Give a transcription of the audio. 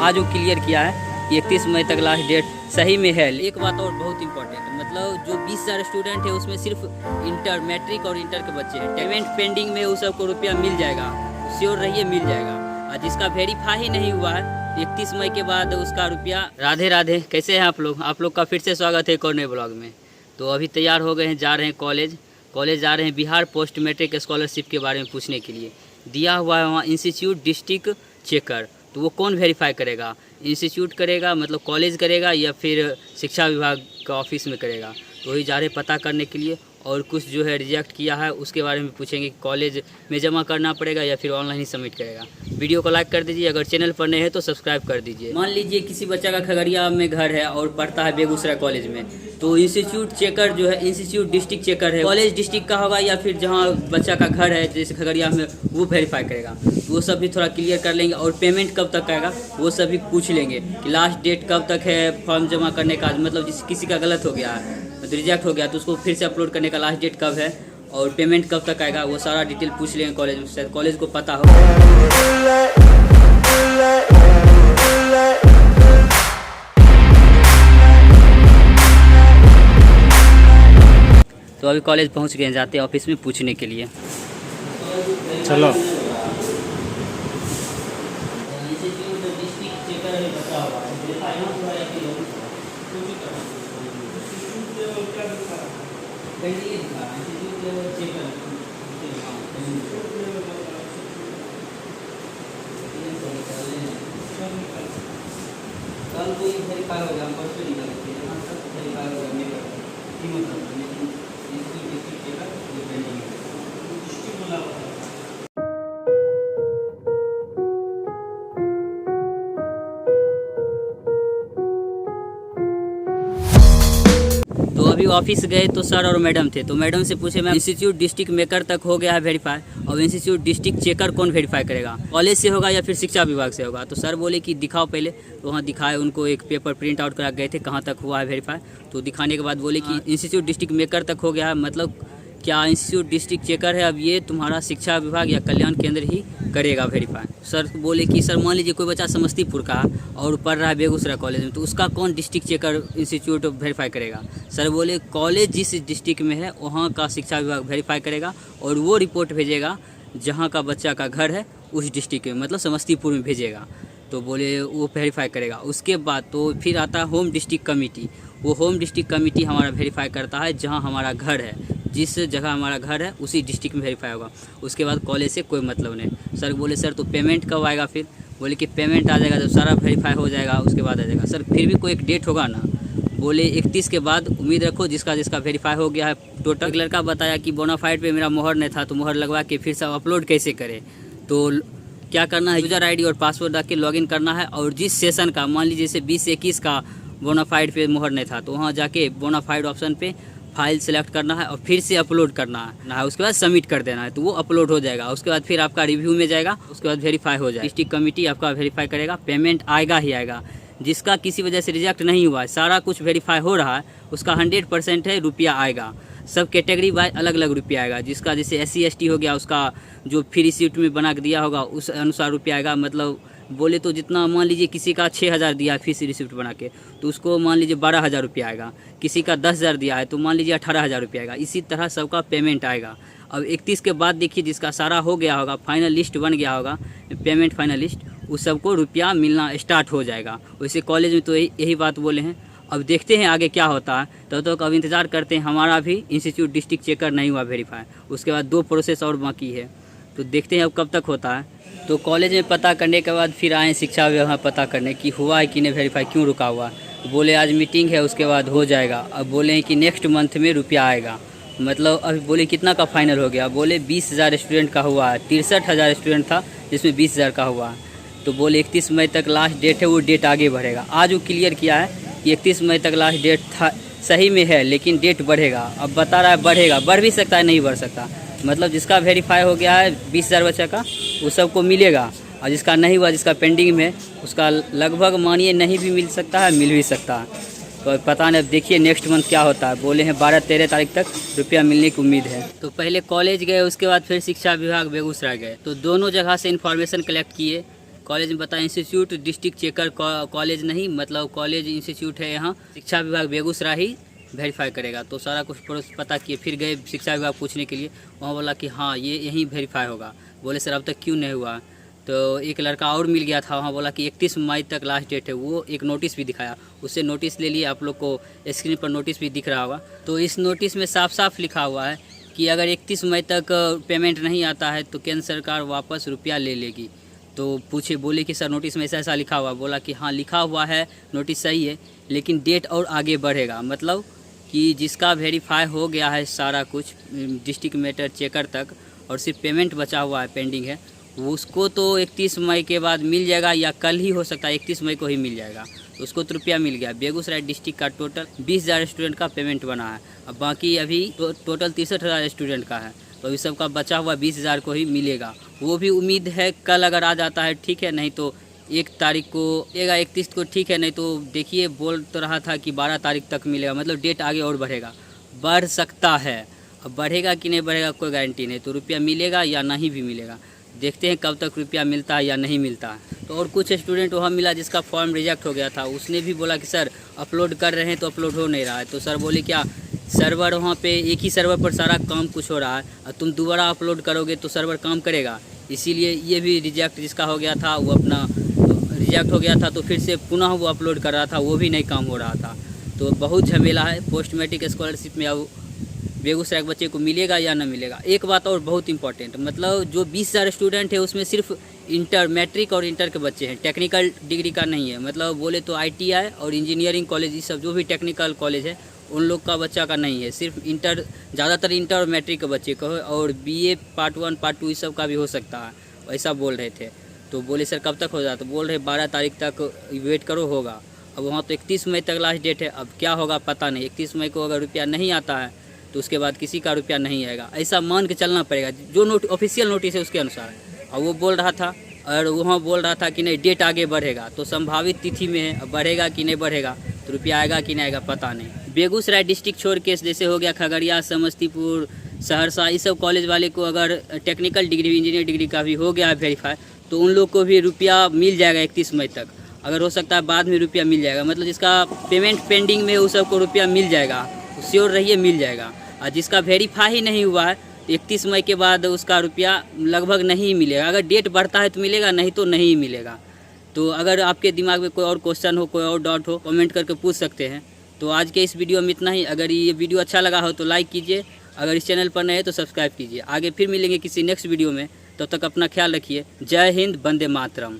आज वो क्लियर किया है कि 31 मई तक लास्ट डेट सही में है। एक बात और बहुत इंपॉर्टेंट, मतलब जो 20,000 स्टूडेंट है उसमें सिर्फ इंटर, मैट्रिक और इंटर के बच्चे हैं। पेमेंट पेंडिंग में उस सबको रुपया मिल जाएगा, श्योर रहिए मिल जाएगा। और जिसका वेरीफाई ही नहीं हुआ है 31 मई के बाद उसका रुपया। राधे राधे, कैसे हैं आप लोग का फिर से स्वागत है एक और नए ब्लॉग में। तो अभी तैयार हो गए हैं, जा रहे हैं कॉलेज जा रहे हैं बिहार पोस्ट मैट्रिक स्कॉलरशिप के बारे में पूछने के लिए। दिया हुआ है वहाँ इंस्टीट्यूट डिस्ट्रिक्ट चेकर, तो वो कौन वेरीफाई करेगा? इंस्टीट्यूट करेगा मतलब कॉलेज करेगा या फिर शिक्षा विभाग का ऑफिस में करेगा? तो वही जा रहे पता करने के लिए। और कुछ जो है रिजेक्ट किया है उसके बारे में पूछेंगे कि कॉलेज में जमा करना पड़ेगा या फिर ऑनलाइन ही सबमिट करेगा। वीडियो को लाइक कर दीजिए, अगर चैनल पर नए हैं तो सब्सक्राइब कर दीजिए। मान लीजिए किसी बच्चा का खगड़िया में घर है और पढ़ता है बेगूसराय कॉलेज में, तो इंस्टीट्यूट चेकर जो है इंस्टीट्यूट डिस्ट्रिक्ट चेकर है, कॉलेज डिस्ट्रिक्ट का होगा या फिर जहाँ बच्चा का घर है जैसे खगड़िया में, वो वेरीफाई करेगा। तो वो सब भी थोड़ा क्लियर कर लेंगे। और पेमेंट कब तक आएगा वो सब भी पूछ लेंगे कि लास्ट डेट कब तक है फॉर्म जमा करने का। मतलब जिस किसी का गलत हो गया है तो रिजेक्ट हो गया तो उसको फिर से अपलोड करने का लास्ट डेट कब है और पेमेंट कब तक आएगा, वो सारा डिटेल पूछ लेंगे कॉलेज में। शायद कॉलेज को पता हो। तो अभी कॉलेज पहुंच गए, जाते हैं ऑफिस में पूछने के लिए। चलो कल कोई वेरीफाई हो गया, हम परसों निकल गए यहाँ तक वेरीफाई हो गया मेरा की मतलब लेकिन इसकी चेक जो पेंडिंग है। तो अभी ऑफिस गए तो सर और मैडम थे, तो मैडम से पूछे मैम इंस्टीट्यूट डिस्ट्रिक्ट मेकर तक हो गया है वेरीफाई, और इंस्टीट्यूट डिस्ट्रिक्ट चेकर कौन वेरीफाई करेगा? कॉलेज से होगा या फिर शिक्षा विभाग से होगा? तो सर बोले कि दिखाओ पहले। तो वहाँ दिखाए, उनको एक पेपर प्रिंट आउट करा गए थे कहाँ तक हुआ है वेरीफाई। तो दिखाने के बाद बोले कि इंस्टीट्यूट डिस्ट्रिक्ट मेकर तक हो गया है। मतलब क्या इंस्टीट्यूट डिस्ट्रिक्ट चेकर है, अब ये तुम्हारा शिक्षा विभाग या कल्याण केंद्र ही करेगा वेरीफाई। सर बोले कि सर मान लीजिए कोई बच्चा समस्तीपुर का और पढ़ रहा है बेगूसराय कॉलेज में, तो उसका कौन डिस्ट्रिक्ट चेकर इंस्टीट्यूट वेरीफाई करेगा? सर बोले कॉलेज जिस डिस्ट्रिक्ट में है वहाँ का शिक्षा विभाग वेरीफाई करेगा और वो रिपोर्ट भेजेगा जहाँ का बच्चा का घर है उस डिस्ट्रिक्ट में, मतलब समस्तीपुर में भेजेगा। तो बोले वो वेरीफाई करेगा। उसके बाद तो फिर आता है होम डिस्ट्रिक्ट कमेटी। वो होम डिस्ट्रिक्ट कमेटी हमारा वेरीफाई करता है जहाँ हमारा घर है, जिस जगह हमारा घर है उसी डिस्ट्रिक्ट में वेरीफाई होगा। उसके बाद कॉलेज से कोई मतलब नहीं। सर बोले सर तो पेमेंट कब आएगा? फिर बोले कि पेमेंट आ जाएगा जब सारा वेरीफाई हो जाएगा उसके बाद आ जाएगा। सर फिर भी कोई एक डेट होगा ना? बोले 31 के बाद उम्मीद रखो जिसका वेरीफाई हो गया है टोटल। एक लड़का बताया कि बोनाफाइड पे मेरा मोहर नहीं था, तो मोहर लगवा के फिर से अपलोड कैसे करें? तो क्या करना है, यूज़र आईडी और पासवर्ड रख के लॉगिन करना है। और जिस सेशन का मान लीजिए जैसे 20-21 का बोनाफाइड पे मोहर नहीं था, तो वहाँ जाके बोनाफाइड ऑप्शन पे फाइल सेलेक्ट करना है और फिर से अपलोड करना है। उसके बाद सबमिट कर देना है, तो वो अपलोड हो जाएगा। उसके बाद फिर आपका रिव्यू में जाएगा, उसके बाद वेरीफाई हो जाएगा। डिस्ट्रिक्ट कमेटी आपका वेरीफाई करेगा, पेमेंट आएगा ही आएगा। जिसका किसी वजह से रिजेक्ट नहीं हुआ है, सारा कुछ वेरीफाई हो रहा है, उसका 100% है रुपया आएगा। सब कैटेगरी वाइज अलग अलग रुपया आएगा। जिसका जैसे SC ST हो गया, उसका जो फ्री सीट में बना के दिया होगा उस अनुसार रुपया आएगा। मतलब बोले तो जितना मान लीजिए किसी का 6,000 दिया है फीस रिसिप्ट बना के, तो उसको मान लीजिए 12,000 रुपया आएगा। किसी का 10,000 दिया है तो मान लीजिए 18,000 रुपया आएगा। इसी तरह सबका पेमेंट आएगा। अब 31 के बाद देखिए जिसका सारा हो गया होगा, फाइनल लिस्ट बन गया होगा, पेमेंट फाइनल लिस्ट, उस सबको रुपया मिलना स्टार्ट हो जाएगा। वैसे कॉलेज में तो यही बात बोले हैं। अब देखते हैं आगे क्या होता है, तब तक अब इंतज़ार करते हैं। हमारा भी इंस्टीट्यूट डिस्ट्रिक्ट चेकर नहीं हुआ वेरीफाई, उसके बाद 2 प्रोसेस और बाकी है, तो देखते हैं अब कब तक होता है। तो कॉलेज में पता करने के बाद फिर आए शिक्षा विभाग पता करने कि हुआ है कि नहीं वेरीफाई, क्यों रुका हुआ। बोले आज मीटिंग है उसके बाद हो जाएगा। अब बोले हैं कि नेक्स्ट मंथ में रुपया आएगा। मतलब अभी बोले कितना का फाइनल हो गया? बोले 20,000 स्टूडेंट का हुआ है, 63,000 स्टूडेंट था जिसमें 20,000 का हुआ है। तो बोले 31 मई तक लास्ट डेट है, वो डेट आगे बढ़ेगा। आज वो क्लियर किया है कि 31 मई तक लास्ट डेट था, सही में है, लेकिन डेट बढ़ेगा। अब बता रहा है बढ़ेगा, बढ़ भी सकता है नहीं बढ़ सकता। मतलब जिसका वेरीफाई हो गया है 20,000 बच्चा का, वो सबको मिलेगा। और जिसका नहीं हुआ, जिसका पेंडिंग में, उसका लगभग मानिए नहीं भी मिल सकता है, मिल भी सकता है। तो पता नहीं, अब देखिए नेक्स्ट मंथ क्या होता है। बोले हैं 12-13 तारीख तक रुपया मिलने की उम्मीद है। तो पहले कॉलेज गए, उसके बाद फिर शिक्षा विभाग बेगूसराय गए, तो दोनों जगह से इन्फॉर्मेशन कलेक्ट किए कॉलेज में बताया इंस्टीट्यूट डिस्ट्रिक्ट चेकर कॉलेज नहीं, मतलब कॉलेज इंस्टीट्यूट है यहाँ, शिक्षा विभाग बेगूसराय ही वेरीफाई करेगा। तो सारा कुछ प्रोसेस पता किए, फिर गए शिक्षा विभाग पूछने के लिए, वहाँ बोला कि हाँ ये यहीं वेरीफाई होगा। बोले सर अब तक क्यों नहीं हुआ? तो एक लड़का और मिल गया था, वहाँ बोला कि 31 मई तक लास्ट डेट है। वो एक नोटिस भी दिखाया, उससे नोटिस ले लिए, आप लोग को स्क्रीन पर नोटिस भी दिख रहा होगा। तो इस नोटिस में साफ साफ लिखा हुआ है कि अगर 31 मई तक पेमेंट नहीं आता है तो केंद्र सरकार वापस रुपया ले लेगी। तो पूछे, बोले कि सर नोटिस में ऐसा ऐसा लिखा हुआ? बोला कि हाँ लिखा हुआ है, नोटिस सही है, लेकिन डेट और आगे बढ़ेगा। मतलब कि जिसका वेरीफाई हो गया है सारा कुछ डिस्ट्रिक्ट मैटर चेकर तक, और सिर्फ पेमेंट बचा हुआ है, पेंडिंग है, उसको तो 31 मई के बाद मिल जाएगा, या कल ही हो सकता है 31 मई को ही मिल जाएगा। तो उसको तो रुपया मिल गया। बेगूसराय डिस्ट्रिक्ट का टोटल 20,000 स्टूडेंट का पेमेंट बना है, अब बाकी अभी टोटल 63,000 स्टूडेंट का है। तो इस सब का बचा हुआ 20,000 को ही मिलेगा। वो भी उम्मीद है कल अगर आ जाता है ठीक है, नहीं तो 1 तारीख को मिलेगा, 31 को ठीक है, नहीं तो देखिए बोल तो रहा था कि 12 तारीख तक मिलेगा। मतलब डेट आगे और बढ़ेगा, बढ़ सकता है। अब बढ़ेगा कि नहीं बढ़ेगा कोई गारंटी नहीं। तो रुपया मिलेगा या नहीं भी मिलेगा, देखते हैं कब तक रुपया मिलता है या नहीं मिलता है। तो और कुछ स्टूडेंट वहाँ मिला जिसका फॉर्म रिजेक्ट हो गया था, उसने भी बोला कि सर अपलोड कर रहे हैं तो अपलोड हो नहीं रहा है। तो सर बोले क्या सर्वर वहाँ पे एक ही सर्वर पर सारा काम कुछ हो रहा है, और तुम दोबारा अपलोड करोगे तो सर्वर काम करेगा। इसीलिए ये भी रिजेक्ट जिसका हो गया था, वो अपना रिजेक्ट हो गया था, तो फिर से पुनः वो अपलोड कर रहा था, वो भी नहीं काम हो रहा था। तो बहुत झमेला है। पोस्ट मैट्रिक स्कॉलरशिप में अब बेगूसराय के बच्चे को मिलेगा या ना मिलेगा। एक बात और बहुत इंपॉर्टेंट, मतलब जो 20,000 स्टूडेंट है उसमें सिर्फ इंटर, मैट्रिक और इंटर के बच्चे हैं, टेक्निकल डिग्री का नहीं है। मतलब बोले तो ITI और इंजीनियरिंग कॉलेज, ये सब जो भी टेक्निकल कॉलेज है उन लोग का बच्चा का नहीं है, सिर्फ इंटर, ज़्यादातर इंटर और मैट्रिक के बच्चे को है, और BA पार्ट 1 पार्ट 2 इस सब का भी हो सकता है, ऐसा बोल रहे थे। तो बोले सर कब तक हो जाता? तो बोल रहे 12 तारीख तक वेट करो, होगा। अब वहाँ तो 31 मई तक लास्ट डेट है, अब क्या होगा पता नहीं। 31 मई को अगर रुपया नहीं आता है तो उसके बाद किसी का रुपया नहीं आएगा, ऐसा मान के चलना पड़ेगा, जो ऑफिशियल नोटिस है उसके अनुसार। और वो बोल रहा था, और वहाँ बोल रहा था कि नहीं डेट आगे बढ़ेगा, तो संभावित तिथि में है, अब बढ़ेगा कि नहीं बढ़ेगा, तो रुपया आएगा कि नहीं आएगा पता नहीं। बेगूसराय डिस्ट्रिक्ट छोड़ के जैसे हो गया खगड़िया, समस्तीपुर, सहरसा, इस सब कॉलेज वाले को अगर टेक्निकल डिग्री, इंजीनियर डिग्री का भी हो गया है वेरीफाई, तो उन लोग को भी रुपया मिल जाएगा 31 मई तक। अगर हो सकता है बाद में रुपया मिल जाएगा, मतलब जिसका पेमेंट पेंडिंग में उस सबको रुपया मिल जाएगा, श्योर रहिए मिल जाएगा। और जिसका वेरीफाई ही नहीं हुआ है तो 31 मई के बाद उसका रुपया लगभग नहीं मिलेगा। अगर डेट बढ़ता है तो मिलेगा, नहीं तो नहीं मिलेगा। तो अगर आपके दिमाग में कोई और क्वेश्चन हो, कोई और डाउट हो, कमेंट करके पूछ सकते हैं। तो आज के इस वीडियो में इतना ही। अगर ये वीडियो अच्छा लगा हो तो लाइक कीजिए, अगर इस चैनल पर नए हैं तो सब्सक्राइब कीजिए। आगे फिर मिलेंगे किसी नेक्स्ट वीडियो में, तब तक अपना ख्याल रखिए। जय हिंद, वंदे मातरम।